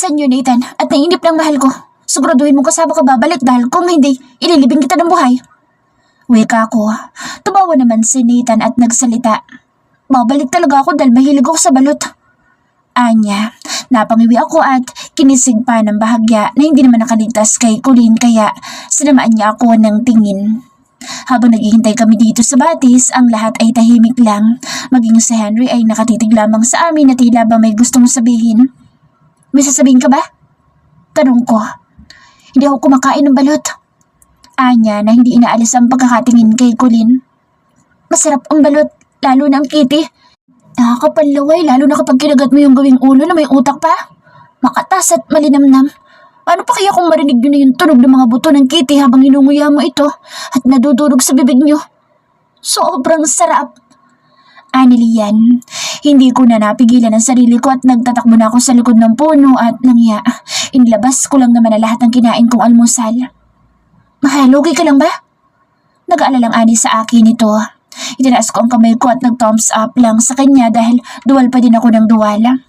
Bilisan yun, Nathan, at naiinip ng mahal ko. Siguraduhin mo kasama ka babalik dahil kung hindi, ililibing kita ng buhay. Wika ko. Tumawa naman si Nathan at nagsalita. Babalik talaga ako dahil mahilig ako sa balot. Anya, napangiwi ako at kinisig pa ng bahagya na hindi naman nakaligtas kay Colleen kaya sinamaan niya ako ng tingin. Habang naghihintay kami dito sa batis, ang lahat ay tahimik lang. Maging si Henry ay nakatitig lamang sa amin na tila ba may gustong sabihin. May sasabihin ka ba? Tanong ko. Hindi ako kumakain ng balot. Anya na hindi inaalis ang pagkakatingin kay Colleen. Masarap ang balot, lalo na ang kitty. Nakakapanlaway lalo na kapag kinagat mo yung gawing ulo na may utak pa. Makatas at malinamnam. Paano pa kaya kung marinig nyo na yung tunog ng mga buto ng kitty habang inunguya mo ito at nadudurog sa bibig nyo? Sobrang sarap. Anilian, hindi ko na napigilan ang sarili ko at nagtatakbo na ako sa likod ng puno at nangya. Inilabas ko lang naman na lahat ng kinain kong almusal. Mahal, okay ka lang ba? Nag-aalalang ani sa akin ito. Itinaas ko ang kamay ko at nag-thumbs up lang sa kanya dahil duwal pa din ako ng duwala.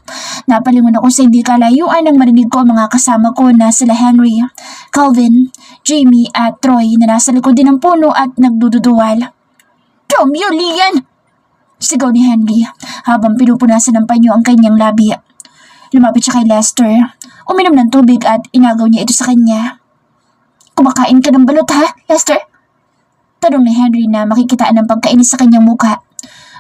Napalingon ako sa hindi kalayuan nang marinig ko ang mga kasama ko na sila Henry, Calvin, Jamie at Troy na nasa likod din ng puno at nagdududuwal. Romeo, Lian! Sigaw ni Henry habang pinupunasan ng panyo ang kanyang labi. Lumapit siya kay Lester, uminom ng tubig at inagaw niya ito sa kanya. Kumakain ka ng balot ha, Lester? Tanong ni Henry na makikitaan ng pagkainis sa kanyang mukha.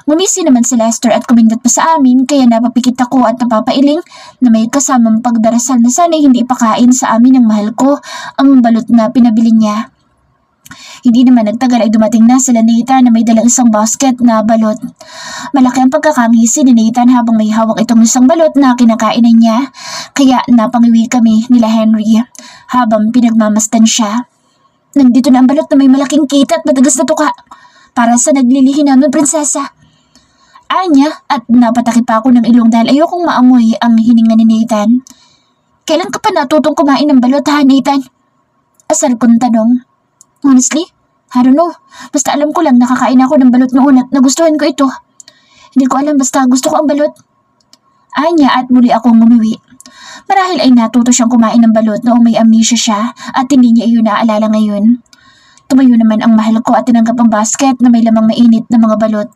Ngumisi naman si Lester at kumindat pa sa amin kaya napapikit ako at napapailing na may kasamang pagdarasal na sana'y hindi ipakain sa amin ng mahal ko ang balot na pinabili niya. Hindi naman nagtagal ay dumating na sila Nathan na may dalang isang basket na balot. Malaki ang pagkakangisi ni Nathan habang may hawak itong isang balot na kinakainan niya kaya napangiwi kami nila Henry habang pinagmamasdan siya. Nandito na ang balot na may malaking kita at matagas na tuka. Para sa naglilihi namin, prinsesa. Anya at napatakip pa ako ng ilong dahil ayokong maamoy ang hininga ni Nathan. Kailan ka pa natutong kumain ng balot ha, Nathan? Asar kong tanong. Honestly, I don't know. Basta alam ko lang nakakain ako ng balot noon at nagustuhan ko ito. Hindi ko alam basta gusto ko ang balot. Anya at muli akong ngumiwi. Marahil ay natuto siyang kumain ng balot noong may amnesia siya at hindi niya iyon naaalala ngayon. Tumayo naman ang mahal ko at tinanggap ang basket na may lamang mainit na mga balot.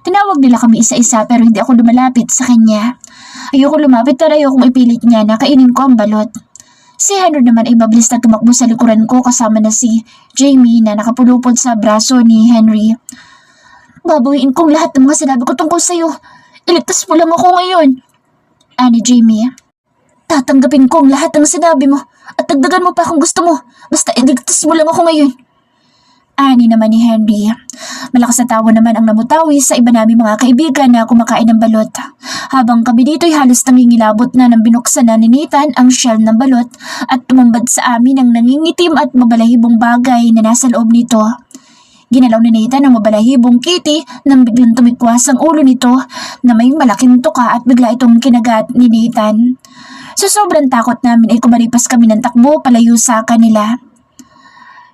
Tinawag nila kami isa-isa pero hindi ako lumalapit sa kanya. Ayoko lumapit pero ayokong ipilit niya na kainin ko ang balot. Si Henry naman ay mabilis na tumakbo sa likuran ko kasama na si Jamie na nakapulupod sa braso ni Henry. Babawiin kong lahat ng mga sinabi ko tungkol sa'yo. Iligtas mo lang ako ngayon. Ani Jamie. Tatanggapin ko ang lahat ng sinabi mo at dagdagan mo pa kung gusto mo. Basta iligtas mo lang ako ngayon. Ani naman ni Henry. Malakas na tawa naman ang namutawi sa iba naming mga kaibigan na kumakain ng balot. Habang kami dito'y halos nangingilabot na nang binuksan na ni Nathan ang shell ng balot at tumambad sa amin ang nangingitim at mabalahibong bagay na nasa loob nito. Ginalaw ni Nathan ang mabalahibong kitty nang biglang tumikwas ang ulo nito na may malaking tuka at bigla itong kinagat ni Nathan. Sa sobrang takot namin ay kumaripas kami ng takbo palayo sa kanila.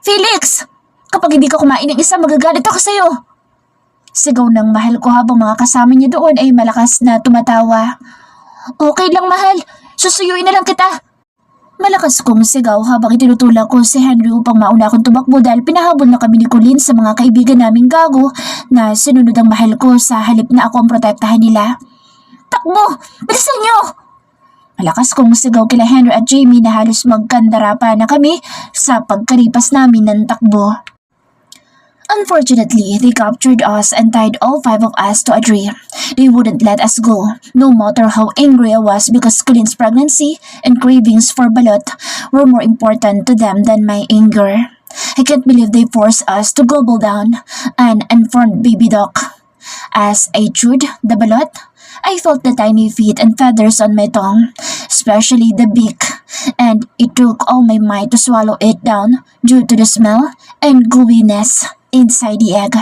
Felix! Kapag hindi ka kumain ng isa, magagalit ako sa'yo. Sigaw ng mahal ko habang mga kasama niya doon ay malakas na tumatawa. Okay lang mahal, susuyuin na lang kita. Malakas kong sigaw habang itinutulak ko si Henry upang mauna akong tumakbo dahil pinahabol na kami ni Colleen sa mga kaibigan naming gago na sinunod ang mahal ko sa halip na ako ang protektahan nila. Takbo! Bilisan niyo! Malakas kong sigaw kila Henry at Jamie na halos magkandara pa na kami sa pagkaripas namin ng takbo. Unfortunately, they captured us and tied all 5 of us to a tree. They wouldn't let us go, no matter how angry I was because Colleen's pregnancy and cravings for balot were more important to them than my anger. I can't believe they forced us to gobble down an unformed baby duck. As I chewed the balot, I felt the tiny feet and feathers on my tongue, especially the beak, and it took all my might to swallow it down due to the smell and gooiness inside the egg.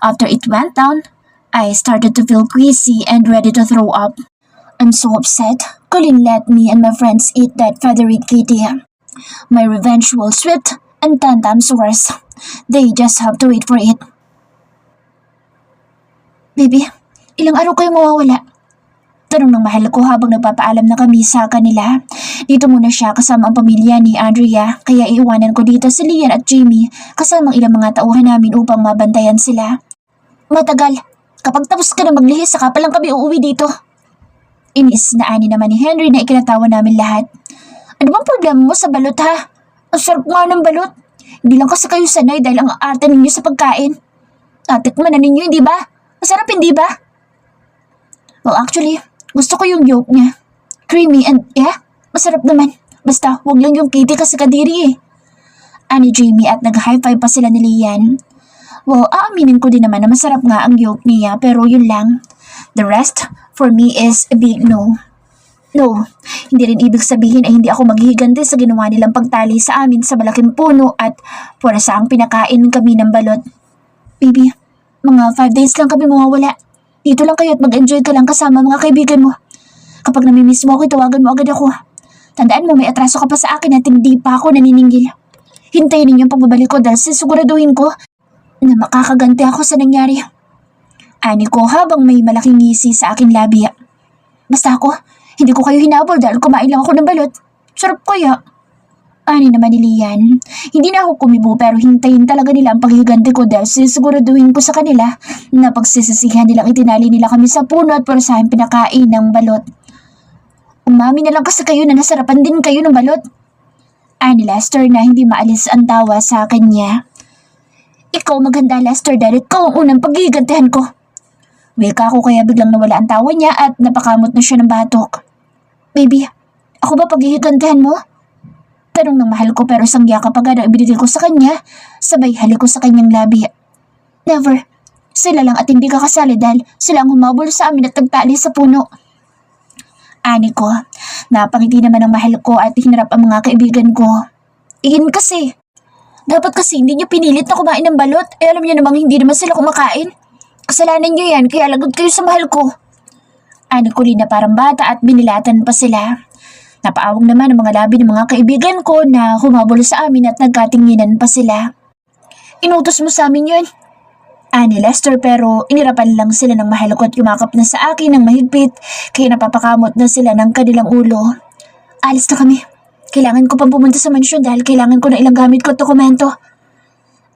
After it went down, I started to feel queasy and ready to throw up. I'm so upset. Colleen let me and my friends eat that feathery kitty. My revenge will swift and 10 times worse. They just have to wait for it. Baby, ilang araw kayo mawawala? Tanong ng mahal ko habang nagpapaalam na kami sa kanila. Dito muna siya kasama ang pamilya ni Andrea, kaya iiwanan ko dito si Lian at Jamie kasama ang ilang mga tauhan namin upang mabantayan sila. Matagal. Kapag tapos ka na maglihis, saka pa lang kami uuwi dito. Inis na ani naman ni Henry na ikinatawa namin lahat. Ano bang problema mo sa balot ha? Ang sarap nga ng balot. Hindi lang kasi kayo sanay dahil ang arte ninyo sa pagkain. Tatikman na ninyo, hindi ba? Masarap, hindi ba? Well, actually, gusto ko yung yolk niya. Creamy and, masarap naman. Basta, wag lang yung kitty kasi kadiri eh. Ani Jamie at nag-high five pa sila ni Lian. Well, aaminin ko din naman na masarap nga ang yolk niya pero yun lang. The rest, for me is a big no. No, hindi rin ibig sabihin ay hindi ako maghihiganti sa ginawa nilang pagtali sa amin sa malaking puno at purasaang pinakain kami ng balot. Baby, mga 5 days lang kami mawawala. Dito lang kayo at mag-enjoy ka lang kasama mga kaibigan mo. Kapag namimiss mo ako, tawagan mo agad ako. Tandaan mo, may atraso ka pa sa akin at hindi pa ako naniningil. Hintayin ninyo ang pagbabalik ko dahil sisiguraduhin ko na makakaganti ako sa nangyari. Ani ko habang may malaking ngisi sa aking labi. Basta ako, hindi ko kayo hinabol dahil kumain lang ako ng balot. Sarap kaya. Ani naman ni Lian. Hindi na ako kumibo pero hintayin talaga nila ang paghiganti ko dahil sisiguraduhin ko sa kanila na pagsisisihan nilang itinali nila kami sa puno at parasahin pinakain ng balot. Umami na lang kasi kayo na nasarapan din kayo ng balot. Ani Lester na hindi maalis ang tawa sa kanya. Ikaw maghanda Lester dahil ikaw ang unang paghigantihan ko. Wika ako kaya biglang nawala ang tawa niya at napakamot na siya ng batok. Baby, ako ba paghihigantihan mo? Tanong ng mahal ko pero sangya kapag ang ibinigay ko sa kanya, sabay halik ko sa kanyang labi. Never. Sila lang at hindi ka kasali dahil sila ang humabol sa amin at nagtali sa puno. Ani ko, napangiti naman ang mahal ko at hinarap ang mga kaibigan ko. Iyan kasi. Dapat kasi hindi niyo pinilit na kumain ng balot. Alam niyo namang hindi naman sila kumakain. Kasalanan niyo yan kaya lagot kayo sa mahal ko. Ani ko na parang bata at binilatan pa sila. Napaawang naman ang mga labi ng mga kaibigan ko na humabol sa amin at nagkatinginan pa sila. Inutos mo sa amin yun? Ani Lester pero inirapan lang sila ng mahal ko at yumakap na sa akin ng mahigpit kaya napapakamot na sila ng kanilang ulo. Alis na kami. Kailangan ko pang pumunta sa mansyon dahil kailangan ko na ilang gamit ko at dokumento.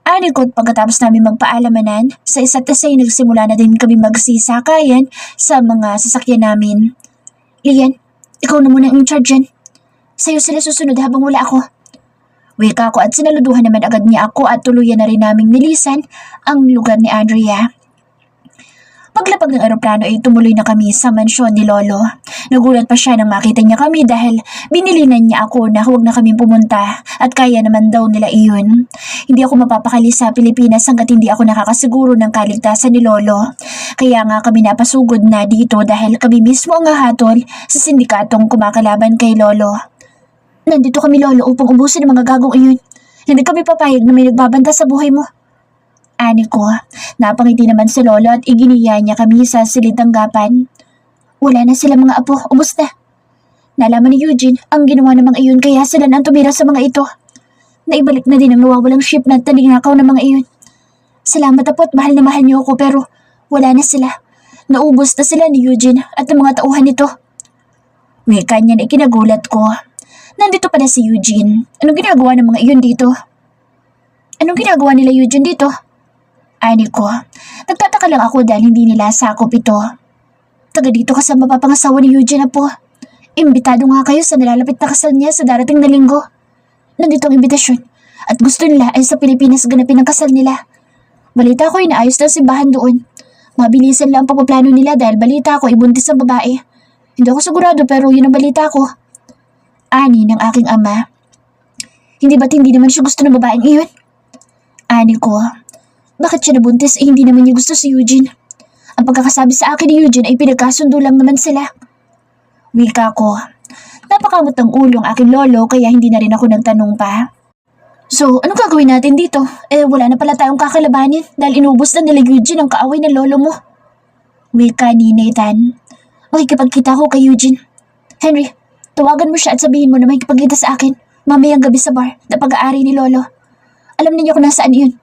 Ani ko at pagkatapos namin magpaalamanan, sa isa't isa ay nagsimula na din kami magsisakayan sa mga sasakyan namin. Lian, ikaw na muna ang in-charge yan. Sa'yo sila susunod habang wala ako. Wika ko at sinaluduhan naman agad niya ako at tuluyan na rin naming nilisan ang lugar ni Andrea. Paglapag ng eroplano ay tumuloy na kami sa mansyon ni Lolo. Nagulat pa siya nang makita niya kami dahil binilinan niya ako na huwag na kaming pumunta at kaya naman daw nila iyon. Hindi ako mapapakali sa Pilipinas hanggat hindi ako nakakasiguro ng kaligtasan ni Lolo. Kaya nga kami napasugod na dito dahil kami mismo ang hahatol sa sindikatong kumakalaban kay Lolo. Nandito kami Lolo upang ubusin ang mga gagong iyon. Hindi kami papayag na may nagbabanta sa buhay mo. Ani ko, napangiti naman si Lolo at iginiya niya kami sa silid tanggapan. Wala na sila mga apo, ubos na. Nalaman ni Eugene ang ginawa ng mga iyon kaya sila na ang tumira sa mga ito. Naibalik na din ang nawawalang ship na taninakaw ng mga iyon. Salamat apo at mahal na mahal niyo ako pero wala na sila. Naubos na sila ni Eugene at ang mga tauhan nito. Wika niya na ikinagulat ko. Nandito pala si Eugene. Anong ginagawa ng mga iyon dito? Anong ginagawa nila Eugene dito? Ani ko, nagtataka lang ako dahil hindi nila sakop ito. Taga dito ka sa mapapangasawa ni Eugene na po. Imbitado nga kayo sa nilalapit na kasal niya sa darating na linggo. Nandito ang imbitasyon at gusto nila ay sa Pilipinas ganapin ang kasal nila. Balita ko inaayos na simbahan doon. Mabilisan lang ang pagpaplano nila dahil balita ko ibuntis ang babae. Hindi ako sigurado pero yun ang balita ko. Ani ng aking ama. Hindi ba't hindi naman siya gusto ng babaeng iyon? Ani ko. Bakit siya nabuntis eh hindi naman niya gusto si Eugene? Ang pagkakasabi sa akin ni Eugene ay pinagkasundo lang naman sila. Wika ko. Napakamot ng ulo ang aking lolo kaya hindi na rin ako nagtanong pa. So, anong gagawin natin dito? Wala na pala tayong kakalabanin dahil inubos na nila Eugene ang kaaway ng lolo mo. Wika ni Nathan. Makikipagkita ko kay Eugene. Henry, tawagan mo siya at sabihin mo na makikipagkita sa akin mamayang gabi sa bar na pag-aari ni lolo. Alam niyo kung nasaan yun.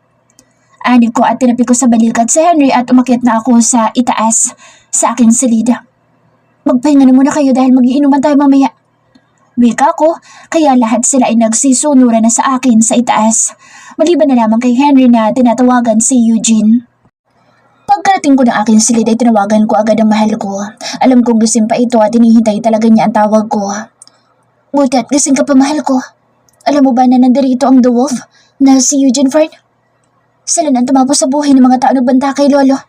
Ani ko at tinapi ko sa balikat si Henry at umakyat na ako sa itaas sa aking silid. Magpahinga na muna kayo dahil magiinuman tayo mamaya. Wika ko, kaya lahat sila ay nagsisunuran na sa akin sa itaas. Maliban na lamang kay Henry na tinatawagan si Eugene. Pagkarating ko ng aking silid ay tinawagan ko agad ang mahal ko. Alam kong gising pa ito at hinihintay talaga niya ang tawag ko. Buti at gising ka pa, mahal ko. Alam mo ba na nandirito ang The Wolf na si Eugene Fern? Sila na ang tumapos sa buhay ng mga tao nagbanta kay Lolo.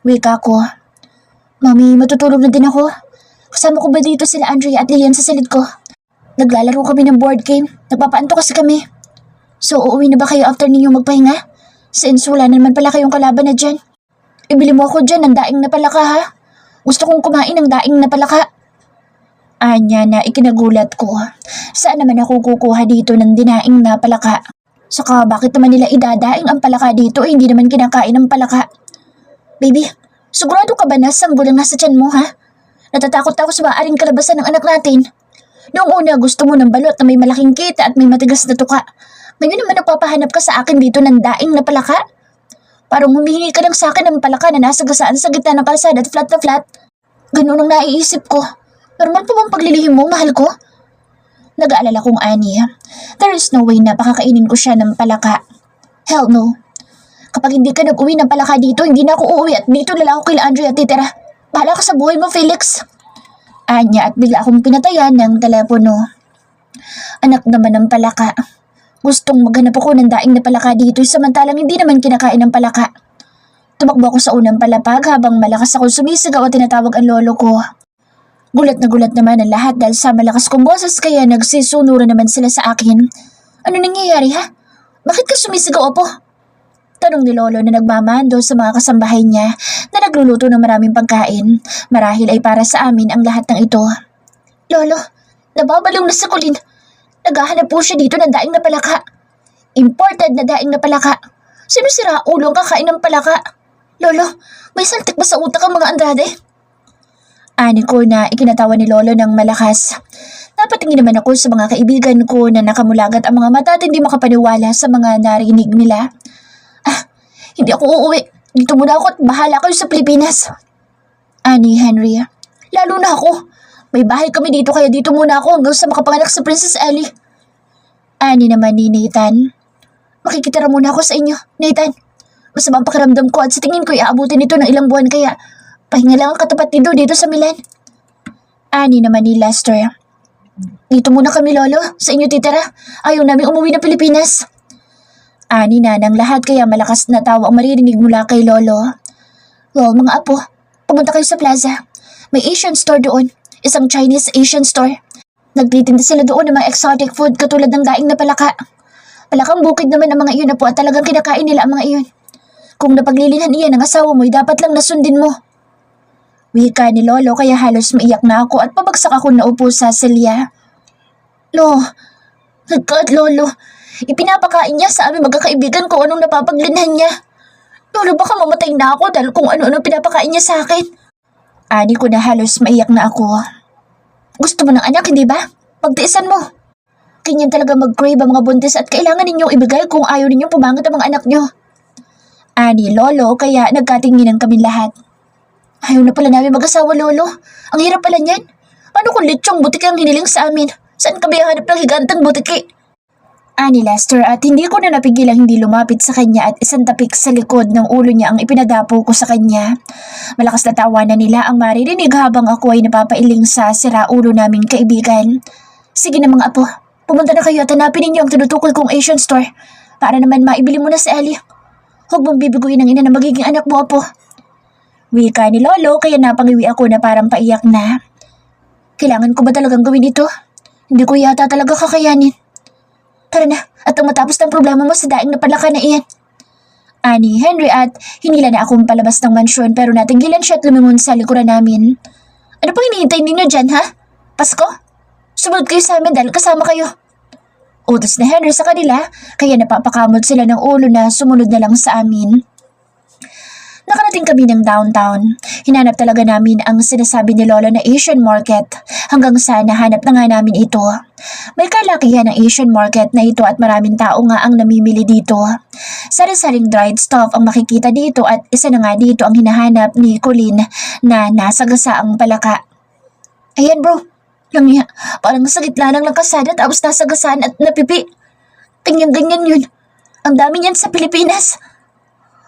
Wika ko. Mami, matutulog na din ako. Kasama ko ba dito sila Andrea at Lilian sa silid ko? Naglalaro kami ng board game. Nagpapaanto kasi kami. So, uuwi na ba kayo after ninyong magpahinga? Since wala na naman pala kayong kalaban na dyan. Ibili mo ako dyan ng daing na palaka, ha? Gusto kong kumain ng daing na palaka. Anya na ikinagulat ko. Saan naman ako kukuha dito ng dinaing na palaka? Saka bakit naman nila idadaing ang palaka dito hindi naman kinakain ng palaka? Baby, sigurado ka ba na sanggol ang nasa tiyan mo, ha? Natatakot ako sa maaring kalabasan ng anak natin. Noong una gusto mo ng balot na may malaking kita at may matigas na tuka. Ngayon naman nagpapahanap ka sa akin dito ng daing na palaka? Parang humihingi ka lang sa akin ng palaka na nasa gasaan sa gitna ng kalsada at flat na flat. Ganun ang naiisip ko. Normal pa bang paglilihim mo, mahal ko? Nag-aalala kong ani. There is no way na pakakainin ko siya ng palaka. Hell no. Kapag hindi ka nag-uwi ng palaka dito, hindi na ako uuwi at dito lalako kila Andrea titira. Bahala ka sa buhay mo, Felix. Anya at bigla akong pinatayan ng telepono. Anak naman ng palaka. Gustong maghanap ako ng daing na palaka dito samantalang hindi naman kinakain ng palaka. Tumakbo ako sa unang palapag habang malakas ako sumisigaw at tinatawag ang lolo ko. Gulat naman ang lahat dahil sa malakas kong boses kaya nagsisunuran naman sila sa akin. Ano nangyayari, ha? Bakit ka sumisigaw, Apo? Tanong ni Lolo na nagmamando sa mga kasambahay niya na nagluluto ng maraming pagkain. Marahil ay para sa amin ang lahat ng ito. Lolo, nababalong na sa kulin. Naghahanap po siya dito ng daing na palaka. Imported na daing na palaka. Sino sira ulo ang kakain ng palaka? Lolo, may saltik ba sa utak ang mga Andrade? Ani ko na ikinatawa ni Lolo ng malakas. Napatingin naman ako sa mga kaibigan ko na nakamulagat ang mga mata at hindi makapaniwala sa mga narinig nila. Hindi ako uuwi. Dito muna ako at bahala kayo sa Pilipinas. Ani Henry, lalo na ako. May bahay kami dito kaya dito muna ako hanggang sa makapanganak si Princess Ellie. Ani naman ni Nathan. Makikitira muna ako sa inyo, Nathan. Masama ang pakiramdam ko at sa tingin ko iaabutin ito ng ilang buwan kaya pahinga lang ang katapat nito dito sa Milan. Ani naman ni Lester. Dito muna kami, Lolo. Sa inyo titira. Ayaw namin umuwi ng Pilipinas. Ani na ng lahat kaya malakas na tawa ang maririnig mula kay Lolo. Well, mga apo, pumunta kayo sa plaza. May Asian store doon. Isang Chinese Asian store. Nagtitinda sila doon ng mga exotic food katulad ng daing na palaka. Palakang bukid naman ang mga iyon na po at talagang kinakain nila ang mga iyon. Kung napaglilihan iyan ng asawa mo, dapat lang nasundin mo. Wika ni Lolo kaya halos maiyak na ako at pabagsak ako naupo sa silya. God, Lolo. Ipinapakain niya sa aming magkakaibigan kung anong napapaglinhan niya. Lolo, baka mamatay na ako dahil kung ano-ano pinapakain niya sa akin. Ani ko na halos maiyak na ako. Gusto mo ng anak, hindi ba? Pagtiisan mo. Ganyan talaga mag-crave ang mga buntis at kailangan ninyong ibigay kung ayaw ninyong pumangat ang mga anak niyo. Ani, Lolo, kaya nagkatinginan kami lahat. Ayaw na pala namin mag-asawa, Lolo. Ang hirap pala niyan. Paano kung lechong butiki ang hiniling sa amin? Saan kami hanap ng higantang butiki? Ani Lester at hindi ko na napigilang hindi lumapit sa kanya at isang tapik sa likod ng ulo niya ang ipinadapo ko sa kanya. Malakas na tawanan nila ang maririnig habang ako ay napapailing sa siraulo naming kaibigan. Sige na mga apo, pumunta na kayo at hanapin ninyo ang tinutukoy kong Asian store para naman maibili mo na si Ellie. Huwag mong bibiguin ang ina na magiging anak mo, Apo. Wika ni Lolo kaya napangiwi ako na parang paiyak na. Kailangan ko ba talagang gawin ito? Hindi ko yata talaga kakayanin. Tara na, at ang matapos ng problema mo sa daing na palaka na iyan. Ani Henry at hinila na akong palabas ng mansyon pero natinggilan siya at lumingon sa likuran namin. Ano pang hinihintay ninyo dyan, ha? Pasko? Sumunod kayo sa amin dahil kasama kayo. Utos na Henry sa kanila kaya napapakamot sila ng ulo na sumunod na lang sa amin. Nakarating kami ng downtown. Hinanap talaga namin ang sinasabi ni Lolo na Asian market hanggang sa nahanap na nga namin ito. May kalakihan ng Asian market na ito at maraming tao nga ang namimili dito. Sari-saring dried stuff ang makikita dito at isa na nga dito ang hinahanap ni Colleen na nasa gasaang palaka. Ayan bro, langya, parang sa gitna lang ng kalsada tapos nasagasaan at napipi. Ganyan-ganyan yun. Ang dami niyan sa Pilipinas.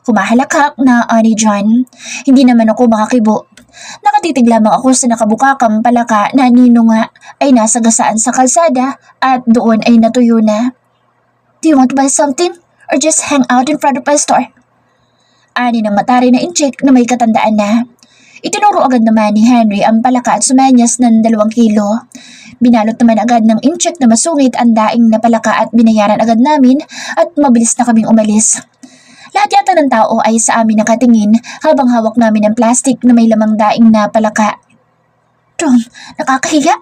Humahalakhak na ani John. Hindi naman ako makakibo. Nakatitig lamang ako sa nakabukakang palaka na nino nga ay nasagasaan sa kalsada at doon ay natuyo na. Do you want to buy something? Or just hang out in front of my store? Ani ng matari na incheck na may katandaan na. Itinuro agad naman ni Henry ang palaka at sumanyas ng 2 kilo. Binalot naman agad ng incheck na masungit ang daing na palaka at binayaran agad namin at mabilis na kaming umalis. Lahat yata ng tao ay sa amin nakatingin habang hawak namin ang plastic na may lamang daing na palaka. Tom, nakakahiya.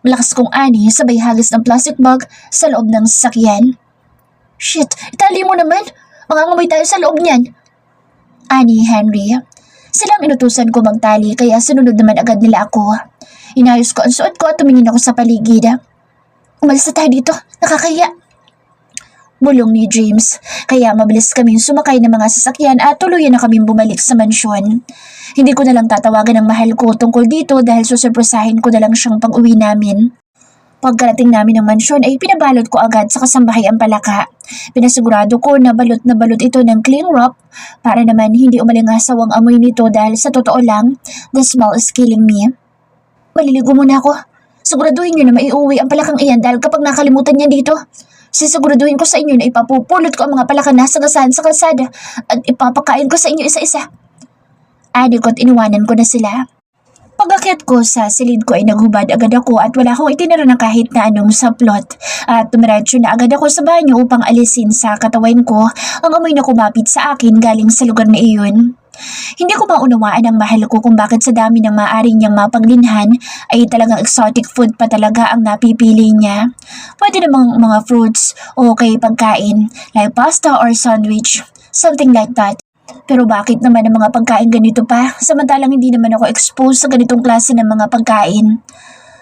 Malakas kong ani sabay hagis ng plastic bag sa loob ng sasakyan. Shit, itali mo naman. Mangangamoy tayo sa loob niyan. Ani Henry. Silang inutusan ko magtali kaya sunod naman agad nila ako. Inayos ko ang suot ko at tumingin ako sa paligid. Umalis na tayo dito, nakakahiya. Bulong ni James, kaya mabilis kaming sumakay ng mga sasakyan at tuluyan na kaming bumalik sa mansyon. Hindi ko na lang tatawagan ang mahal ko tungkol dito dahil susurpresahin ko na lang siyang pag-uwi namin. Pagkarating namin ng mansyon ay pinabalot ko agad sa kasambahay ang palaka. Pinasigurado ko na balot ito ng cling wrap para naman hindi umalingasaw ang amoy nito dahil sa totoo lang, the smell is killing me. Maliligo muna ako. Siguraduhin niyo na maiuwi ang palakang iyan dahil kapag nakalimutan niya dito, sisiguraduhin ko sa inyo na ipapupulot ko ang mga palaka na sagasaan sa kalsada at ipapakain ko sa inyo isa-isa. Adik ko't iniwanan ko na sila. Pag-akyat ko sa silid ko ay naghubad agad ako at wala akong itinira na kahit na anong saplot at tumiretso na agad ako sa banyo upang alisin sa katawan ko ang amoy na kumapit sa akin galing sa lugar na iyon. Hindi ko maunawaan ang mahal ko kung bakit sa dami ng maaring niyang mapaglinhan ay talagang exotic food pa talaga ang napipili niya. Pwede namang mga fruits o kay pagkain like pasta or sandwich, something like that. Pero bakit naman ang mga pagkain ganito pa samantalang hindi naman ako exposed sa ganitong klase ng mga pagkain?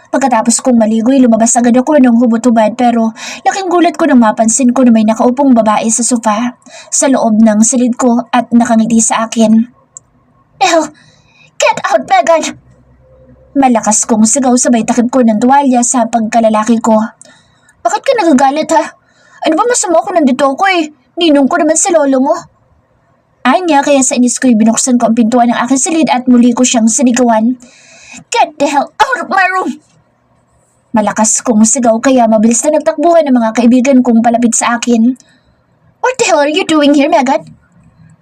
Pagkatapos kong maligoy, lumabas agad ako ng hubot-hubad pero laking gulat ko nang mapansin ko na may nakaupong babae sa sofa sa loob ng silid ko at nakangiti sa akin. Ew! Get out, Megan! Malakas kong sigaw sabay takip ko ng tuwalya sa pagkalalaki ko. Bakit ka nagagalit ha? Ano ba masama kung nandito ako eh? Ninong ko naman si lolo mo. Anya kaya sa inis ko'y binuksan ko ang pintuan ng aking silid at muli ko siyang sinigawan. Get the hell out of my room! Malakas kong sigaw kaya mabilis na nagtakbuhan ng mga kaibigan kong palapit sa akin. What the hell are you doing here, Megan?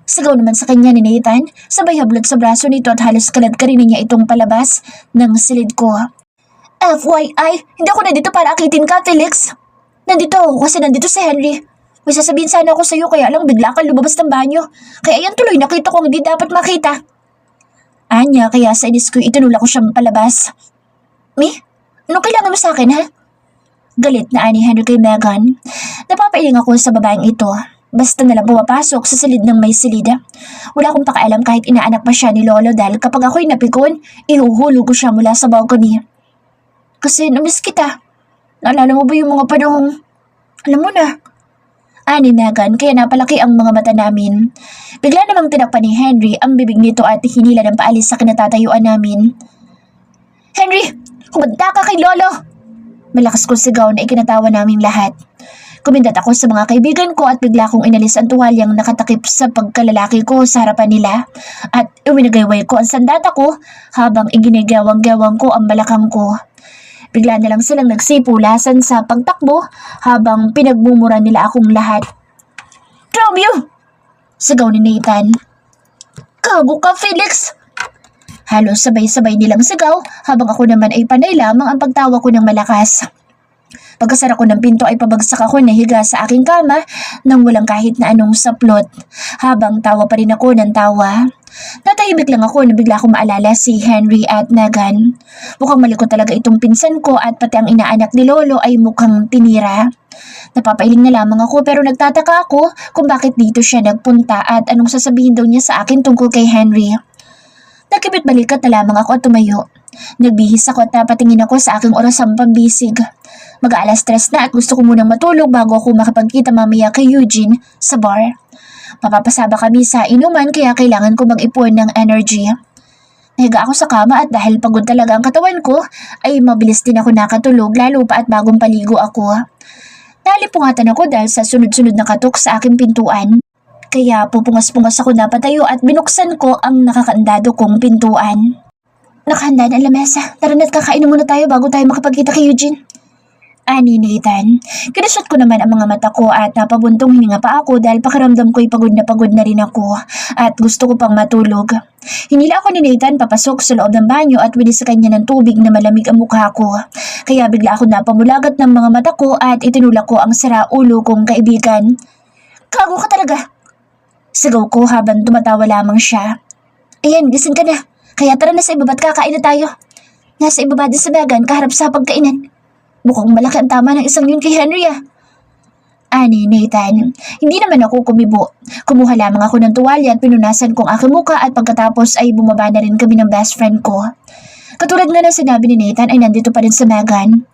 Sigaw naman sa kanya ni Nathan, sabay hablot sa braso nito at halos kalad-karinin niya itong palabas ng silid ko. FYI, hindi ako nandito para akitin ka, Felix. Nandito ako kasi nandito si Henry. May sasabihin sana ako sa'yo kaya lang bigla kang lumabas ng banyo. Kaya yan tuloy nakita ko hindi dapat makita. Anya kaya sa inis ko itinulak ko siyang palabas. Me? Anong kailangan mo sa akin ha? Galit na ani Henry kay Megan. Napapailing ako sa babaeng ito. Basta nalang pumapasok sa silid ng may silida. Wala akong pakialam kahit inaanak pa siya ni Lolo dahil kapag ako'y napikon, ihuhulog ko siya mula sa balcony. Kasi namiss kita. Naalala mo ba yung mga panahong... Alam mo na. Ani Megan kaya napalaki ang mga mata namin. Bigla namang tinakpan ni Henry ang bibig nito at hinila ng paalis sa kinatatayuan namin. Henry! Humanda ka kay Lolo! Malakas kong sigaw na ikinatawa naming lahat. Kumindat ako sa mga kaibigan ko at bigla kong inalis ang tuwalyang nakatakip sa pagkalalaki ko sa harapan nila at iwinagayway ko ang sandata ko habang iginigawang-gawang ko ang balakang ko. Bigla na lang silang nagsipulasan sa pagtakbo habang pinagmumura nila akong lahat. Romeo! Sigaw ni Nathan. Gago ka, Felix! Halos sabay-sabay nilang sigaw habang ako naman ay panay lamang ang pagtawa ko ng malakas. Pagkasara ko ng pinto ay pabagsak ako na higa sa aking kama nang walang kahit na anong saplot habang tawa pa rin ako ng tawa. Natahimik lang ako na bigla akong maalala si Henry at Megan. Mukhang malikot talaga itong pinsan ko at pati ang inaanak ni Lolo ay mukhang tinira. Napapailing na lamang ako pero nagtataka ako kung bakit dito siya nagpunta at anong sasabihin daw niya sa akin tungkol kay Henry. Nagkibit balikat na lamang ako at tumayo. Nagbihis ako at napatingin ako sa aking orasang pambisig. Mag-aalas 3 na at gusto ko munang matulog bago ako makapagkita mamaya kay Eugene sa bar. Mapapasaba kami sa inuman kaya kailangan ko mag-ipon ng energy. Nahiga ako sa kama at dahil pagod talaga ang katawan ko, ay mabilis din ako nakatulog lalo pa at bagong paligo ako. Nalimpungatan ako dahil sa sunod-sunod na katok sa aking pintuan. Kaya pupungas-pungas ako na patayo at binuksan ko ang nakakaandado kong pintuan. Nakahanda na ang lamesa. Tara na't kakain muna tayo bago tayo makapagkita kay Eugene. Ani Nathan. Kinusot ko naman ang mga mata ko at napabuntong hininga pa ako dahil pakiramdam ko'y pagod na rin ako at gusto ko pang matulog. Hinila ako ni Nathan papasok sa loob ng banyo at winis sa kanya ng tubig na malamig ang mukha ko. Kaya bigla ako napamulagat ng mga mata ko at itinulak ko ang siraulo kong kaibigan. Kago ka talaga! Sigaw ko habang tumatawa lamang siya. Ayan, gising ka na. Kaya tara na sa ibaba't kakain na tayo. Nasa ibaba din sa dagan kaharap sa pagkainan. Mukhang malaki ang tama ng isang yun kay Henry ah. Ani Nathan. Hindi naman ako kumibo. Kumuha lamang ako ng tuwalya at pinunasan kong aking muka at pagkatapos ay bumaba na rin kami ng best friend ko. Katulad nga ng sinabi ni Nathan ay nandito pa rin sa Megan.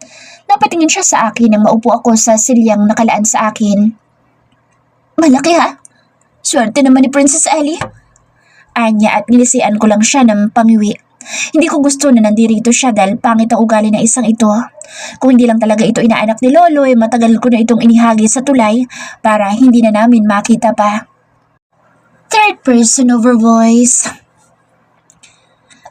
Napatingin siya sa akin nang maupo ako sa silyang nakalaan sa akin. Malaki ha? Swerte naman ni Princess Ellie. Anya at nilisian ko lang siya ng pangiwi. Hindi ko gusto na nandirito siya dahil pangit ang ugali ng isang ito. Kung hindi lang talaga ito inaanak ni Lolo ay matagal ko na itong inihagi sa tulay para hindi na namin makita pa. Third person over voice.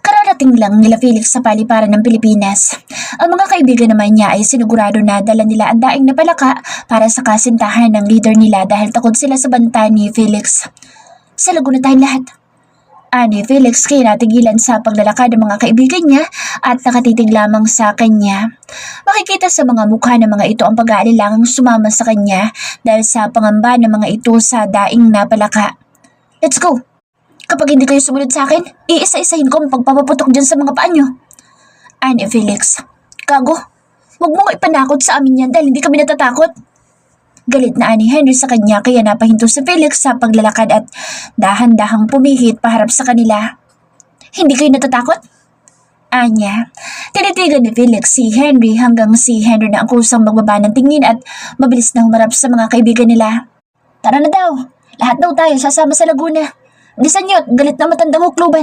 Kararating lang nila Felix sa paliparan ng Pilipinas. Ang mga kaibigan naman niya ay sinigurado na dala nila ang daing na palaka para sa kasintahan ng leader nila dahil takot sila sa banta ni Felix. Sa Laguna tayong lahat. Ani Felix kaya natigilan sa paglalakad ng mga kaibigan niya at nakatitig lamang sa kanya. Makikita sa mga mukha ng mga ito ang pag-aalilangang sumama sa kanya dahil sa pangamba ng mga ito sa daing na palaka. Let's go! Kapag hindi kayo sumunod sa akin, iisa-isahin ko ang pagpapaputok dyan sa mga paa niyo. Ani Felix. Gago, huwag mo ipanakot sa amin yan dahil hindi kami natatakot. Galit na ani Henry sa kanya kaya napahinto si Felix sa paglalakad at dahan-dahang pumihit paharap sa kanila. Hindi kayo natatakot? Anya. Tinitigan ni Felix si Henry hanggang si Henry na ang kusang magbaba ng tingin at mabilis na humarap sa mga kaibigan nila. Tara na daw. Lahat daw tayo sasama sa Laguna. Bilisan niyo at galit na matandang hukluban.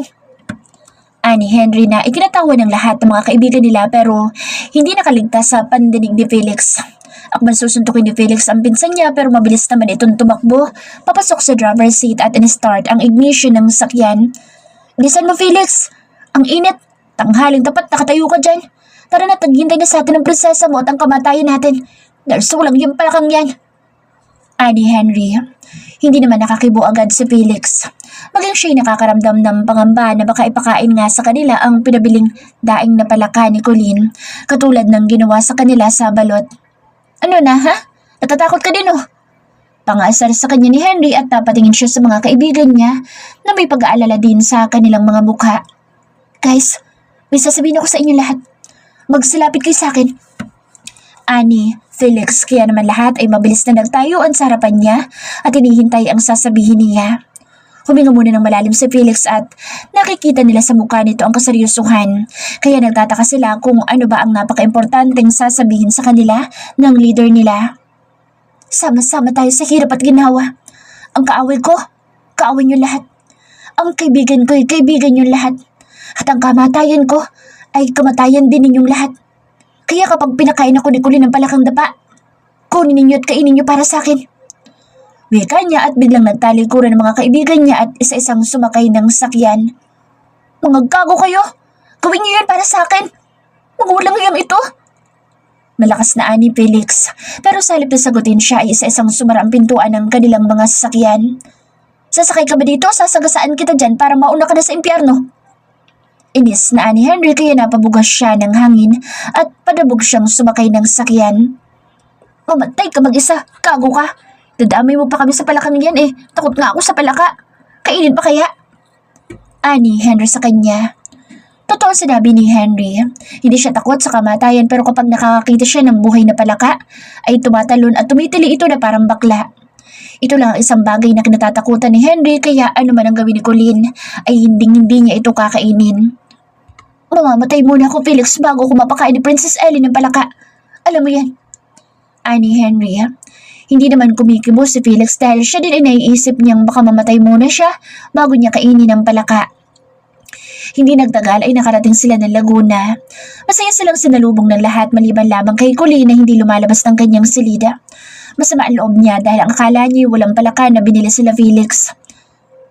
Ani Henry na ikinatawa ng lahat ng mga kaibigan nila pero hindi nakaligtas sa pandinig ni Felix. Akman susuntukin ni Felix ang pinsan niya pero mabilis naman itong tumakbo, papasok sa driver's seat at in-start ang ignition ng sakyan. Bilisan mo Felix! Ang init! Tanghaling tapat nakatayo ka dyan! Tara na taghintay na sa atin ang prinsesa mo at ang kamatayan natin! Dahil sulang yung palakang yan! Ani Henry. Hindi naman nakakibo agad si Felix. Maging siya'y nakakaramdam ng pangamba na baka ipakain nga sa kanila ang pinabiling daing na palaka ni Colleen, katulad ng ginawa sa kanila sa balot. Ano na ha? Natatakot ka din oh. Pangasar sa kanya ni Henry at napatingin siya sa mga kaibigan niya na may pag-aalala din sa kanilang mga mukha. Guys, may sasabihin ako sa inyo lahat. Magsilapit kayo sa akin. Ani, Felix, kaya naman lahat ay mabilis na nagtayuan sa harapan niya at hinihintay ang sasabihin niya. Huminga muna ng malalim si Felix at nakikita nila sa mukha nito ang kaseryosohan. Kaya nagtataka sila kung ano ba ang napaka-importanteng sasabihin sa kanila ng leader nila. Sama-sama tayo sa hirap at ginawa. Ang kaaway ko, kaaway niyo lahat. Ang kaibigan ko ay kaibigan niyo lahat. At ang kamatayan ko ay kamatayan din ninyong lahat. Kaya kapag pinakain ako ni Colleen ng palakang dapa, kunin ninyo at kainin niyo para sa akin. Wika niya at biglang nagtalikuran ng mga kaibigan niya at isa-isang sumakay ng sakyan. Mga gago kayo! Gawin niyo yan para sa akin! Magulang yung ito! Malakas na ani Felix, pero sa halip na sagutin siya ay isa-isang sumara ang pintuan ng kanilang mga sasakyan. Sasakay ka ba dito? Sasagasaan kita dyan para mauna ka na sa impyerno. Inis na ani Henry kaya napabugas siya ng hangin at padabog siyang sumakay ng sakyan. Mamatay ka mag-isa, gago ka! Dadamay mo pa kami sa palakang yan eh. Takot nga ako sa palaka. Kainin pa kaya? Ani Henry sa kanya. Totoo sinabi ni Henry. Hindi siya takot sa kamatayan pero kapag nakakakita siya ng buhay na palaka, ay tumatalon at tumitili ito na parang bakla. Ito lang ang isang bagay na kinatatakutan ni Henry kaya ano man ang gawin ni Colleen ay hindi niya ito kakainin. Mamamatay muna ako Felix bago ko mapakain ni Princess Ellie ng palaka. Alam mo yan. Ani Henry. Hindi naman kumikibo si Felix dahil siya din ay naiisip niyang baka mamatay muna siya bago niya kainin ang palaka. Hindi nagtagal ay nakarating sila ng Laguna. Masaya silang sinalubong ng lahat maliban lamang kay Colleen na hindi lumalabas ng kanyang silida. Masama ang loob niya dahil ang akala niya walang palaka na binili sila Felix.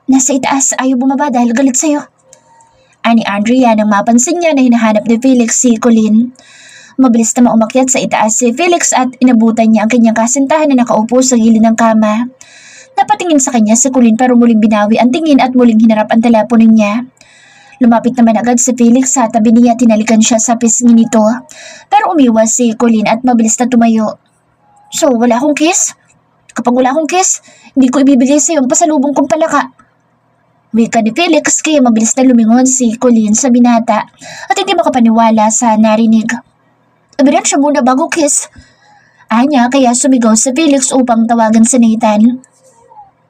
Nasa itaas, ayaw bumaba dahil galit sa'yo. Ani Andrea nang mapansin niya na hinahanap ni Felix si Colleen. Mabilis na umakyat sa itaas si Felix at inabutan niya ang kanyang kasintahan na nakaupo sa gilid ng kama. Napatingin sa kanya si Colleen pero muling binawi ang tingin at muling hinarap ang telepono niya. Lumapit naman agad si Felix sa tabi niya at tinalikan siya sa pisngi nito. Pero umiwas si Colleen at mabilis na tumayo. So, wala akong kiss? Kapag wala akong kiss, hindi ko ibibigay sa iyo ang pasalubong kong palaka. Wika ni Felix kaya mabilis na lumingon si Colleen sa binata at hindi makapaniwala sa narinig. Abiran siya muna bago kiss. Anya kaya sumigaw si Felix upang tawagan si Nathan.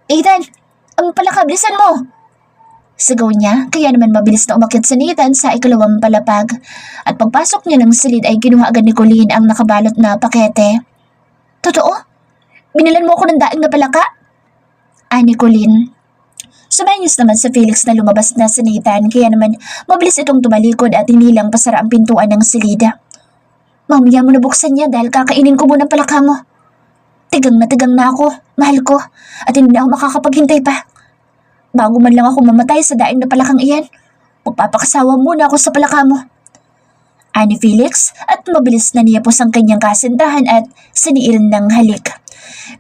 Ethan, ang palaka, bilisan mo! Sigaw niya, kaya naman mabilis na umakyat si Nathan sa ikalawang palapag. At pagpasok niya ng silid ay kinuha agad ni Colleen ang nakabalot na pakete. Totoo? Binilan mo ako ng daing na palaka? Ani Colleen. Sumayos naman si Felix na lumabas na si Nathan, kaya naman mabilis itong tumalikod at hinilang pasara ang pintuan ng silid. Mamaya mo na buksan niya dahil kakainin ko muna ang palaka mo. Tigang na ako, mahal ko, at hindi na ako makakapaghintay pa. Bago man lang ako mamatay sa daing na palakang iyan, magpapakasawa muna ako sa palaka mo. Ani Felix at mabilis na niyapos ang kanyang kasintahan at siniil ng halik.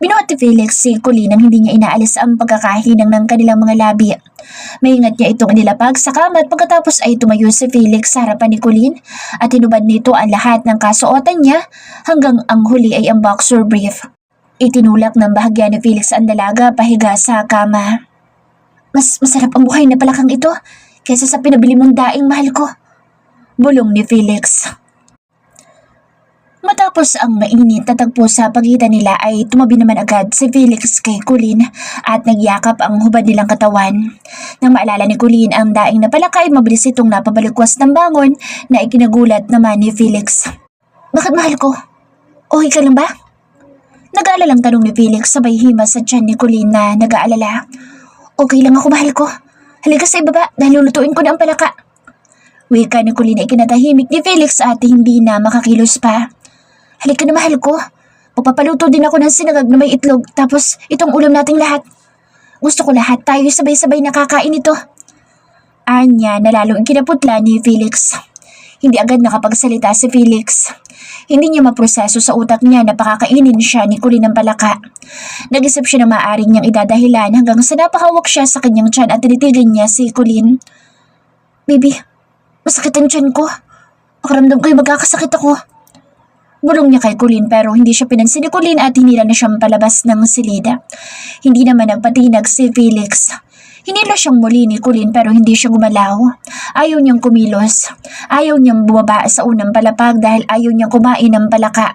Binuhat ni Felix si Colleen nang hindi niya inaalis ang pagkakahinang ng kanilang mga labi. Maingat niya itong inilapag sa kama at pagkatapos ay tumayo si Felix sa harapan ni Colleen at hinubad nito ang lahat ng kasuotan niya hanggang ang huli ay ang boxer brief. Itinulak ng bahagya ni Felix ang dalaga pahiga sa kama. Mas masarap ang buhay na palakang ito kaysa sa pinabili mong daing, mahal ko. Bulong ni Felix. Matapos ang mainit na tagpo sa pagitan nila ay tumabi naman agad si Felix kay Colleen at nagyakap ang hubad nilang katawan. Nang maalala ni Colleen ang daing na palaka ay mabilis itong napabalikwas ng bangon na ikinagulat naman ni Felix. Bakit, mahal ko? Okay ka lang ba? Nag-aalalang tanong ni Felix sabay himas sa tiyan ni Colleen na nag-aalala. Okay lang ako, mahal ko. Halika sa ibaba dahil lulutuin ko na ang palaka. Wika ni Colleen ay kinatahimik ni Felix at hindi na makakilos pa. Halika na, mahal ko. Magpapaluto din ako ng sinagag na may itlog tapos itong ulam nating lahat. Gusto ko lahat tayo sabay-sabay nakakain ito. Anya na lalong kinaputla ni Felix. Hindi agad nakapagsalita si Felix. Hindi niya maproseso sa utak niya na pakakainin siya ni Colleen ng palaka. Nag-isip siya na maaaring niyang idadahilan hanggang sa napahawak siya sa kanyang tiyan at tinitigan niya si Colleen. Baby, masakit ang tiyan ko. Pakiramdam ko'y magkakasakit ako. Bulong niya kay Colleen pero hindi siya pinansin ni Colleen at hinila na siyang palabas ng silida. Hindi naman nagpatinag si Felix. Hinila siyang muli ni Colleen pero hindi siya gumalaw. Ayaw niyang kumilos. Ayaw niyang bumaba sa unang palapag dahil ayaw niyang kumain ng palaka.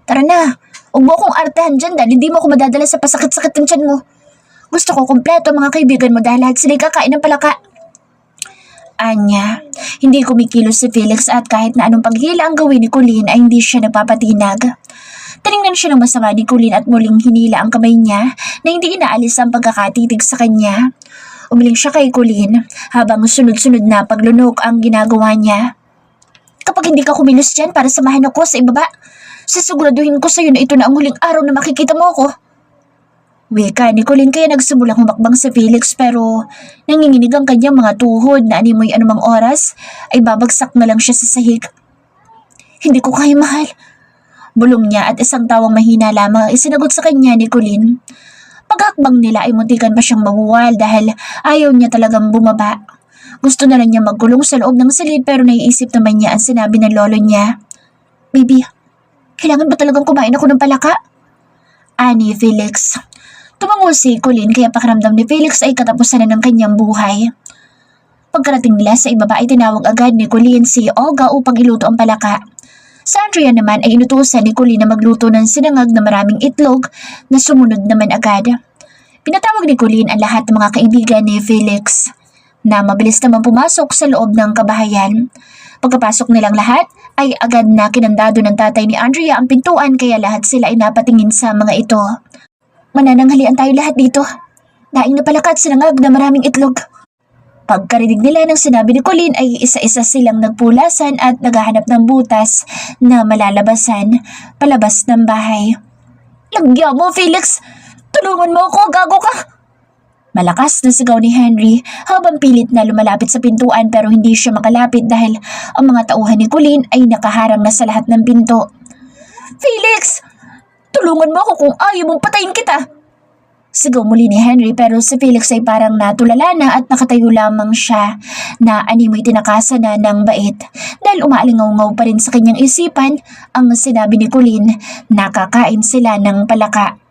Tara na, huwag mo akong artahan dyan dahil hindi mo ako madadala sa pasakit-sakit ng tiyan mo. Gusto ko kumpleto mga kaibigan mo dahil lahat sila'y kakain ng palaka. Anya, hindi kumikilos si Felix at kahit na anong paghila ang gawin ni Colleen ay hindi siya nagpapatinag. Tiningnan siya ng masama ni Colleen at muling hinila ang kamay niya na hindi inaalis ang pagkakatitig sa kanya. Umiling siya kay Colleen habang sunod-sunod na paglunok ang ginagawa niya. Kapag hindi ka kumilos dyan para samahan ako sa ibaba, sisiguraduhin ko sa iyo na ito na ang huling araw na makikita mo ako. Wika ni Colleen kaya nagsimulang humakbang si Felix pero nanginginig ang kanyang mga tuhod na animoy anumang oras ay babagsak na lang siya sa sahig. Hindi ko kaya, mahal. Bulong niya at isang tawang mahina lamang ang isinagot sa kanya ni Colleen. Paghakbang nila ay muntikan pa siyang mabuwal dahil ayaw niya talagang bumaba. Gusto na lang niya magkulong sa loob ng silid pero naiisip naman niya ang sinabi ng lolo niya. Baby, kailangan ba talagang kumain ako ng palaka? Ani Felix. Tumango si Colleen kaya pakiramdam ni Felix ay katapusan na ng kanyang buhay. Pagkarating nila sa ibaba ay tinawag agad ni Colleen si Olga upang iluto ang palaka. Sa Andrea naman ay inutusan ni Colleen na magluto ng sinangag na maraming itlog na sumunod naman agad. Pinatawag ni Colleen ang lahat ng mga kaibigan ni Felix na mabilis naman pumasok sa loob ng kabahayan. Pagkapasok nilang lahat ay agad na kinandado ng tatay ni Andrea ang pintuan kaya lahat sila ay napatingin sa mga ito. Manananghalian tayo lahat dito. Daing na palaka at sinangag na maraming itlog. Pagkarinig nila ng sinabi ni Colleen ay isa-isa silang nagpulasan at naghahanap ng butas na malalabasan palabas ng bahay. Lagya mo, Felix! Tulungan mo ako, gago ka! Malakas na sigaw ni Henry habang pilit na lumalapit sa pintuan pero hindi siya makalapit dahil ang mga tauhan ni Colleen ay nakaharang na sa lahat ng pinto. Felix! Tulungan mo ako kung ayaw mong patayin kita! Sigaw muli ni Henry pero si Felix ay parang natulala na at nakatayo lamang siya na animoy tinakasan na ng bait dahil umaalingaw-ngaw pa rin sa kanyang isipan ang sinabi ni Colleen na kakain sila ng palaka.